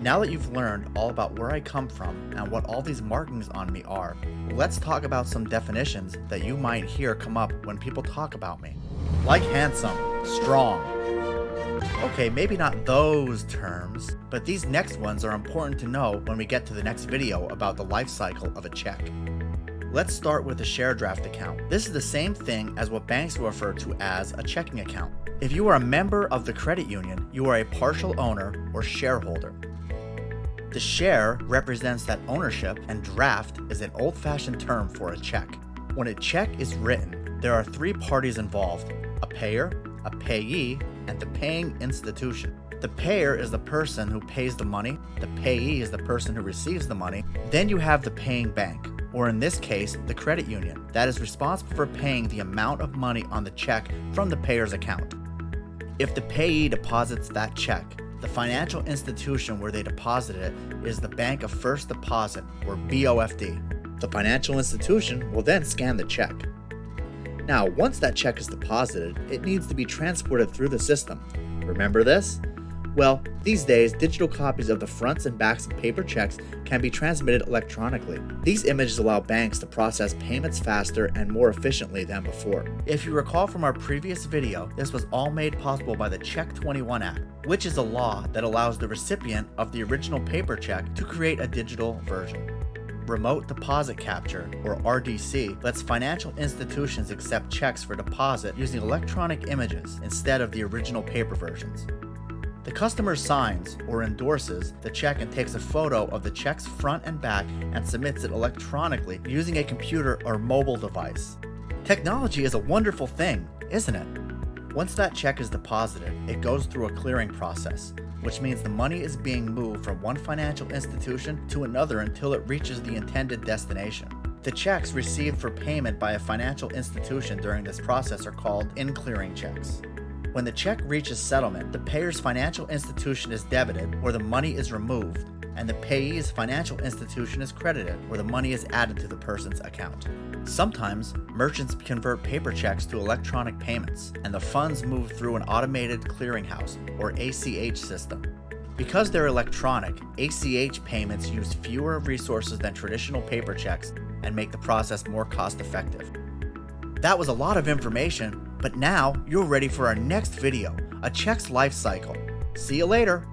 Now that you've learned all about where I come from and what all these markings on me are, let's talk about some definitions that you might hear come up when people talk about me. Like handsome, strong. Okay, maybe not those terms, but these next ones are important to know when we get to the next video about the life cycle of a check. Let's start with a share draft account. This is the same thing as what banks refer to as a checking account. If you are a member of the credit union, you are a partial owner or shareholder. The share represents that ownership, and draft is an old-fashioned term for a check. When a check is written, there are three parties involved: a payer, a payee, and the paying institution. The payer is the person who pays the money, the payee is the person who receives the money, then you have the paying bank, or in this case, the credit union, that is responsible for paying the amount of money on the check from the payer's account. If the payee deposits that check, the financial institution where they deposited it is the Bank of First Deposit, or BOFD. The financial institution will then scan the check. Now, once that check is deposited, it needs to be transported through the system. Remember this? Well, these days, digital copies of the fronts and backs of paper checks can be transmitted electronically. These images allow banks to process payments faster and more efficiently than before. If you recall from our previous video, this was all made possible by the Check 21 Act, which is a law that allows the recipient of the original paper check to create a digital version. Remote Deposit Capture, or RDC, lets financial institutions accept checks for deposit using electronic images instead of the original paper versions. The customer signs or endorses the check and takes a photo of the check's front and back and submits it electronically using a computer or mobile device. Technology is a wonderful thing, isn't it? Once that check is deposited, it goes through a clearing process, which means the money is being moved from one financial institution to another until it reaches the intended destination. The checks received for payment by a financial institution during this process are called in-clearing checks. When the check reaches settlement, the payer's financial institution is debited, or the money is removed, and the payee's financial institution is credited, or the money is added to the person's account. Sometimes, merchants convert paper checks to electronic payments, and the funds move through an automated clearinghouse, or ACH system. Because they're electronic, ACH payments use fewer resources than traditional paper checks and make the process more cost-effective. That was a lot of information, but now you're ready for our next video, a check's life cycle. See you later.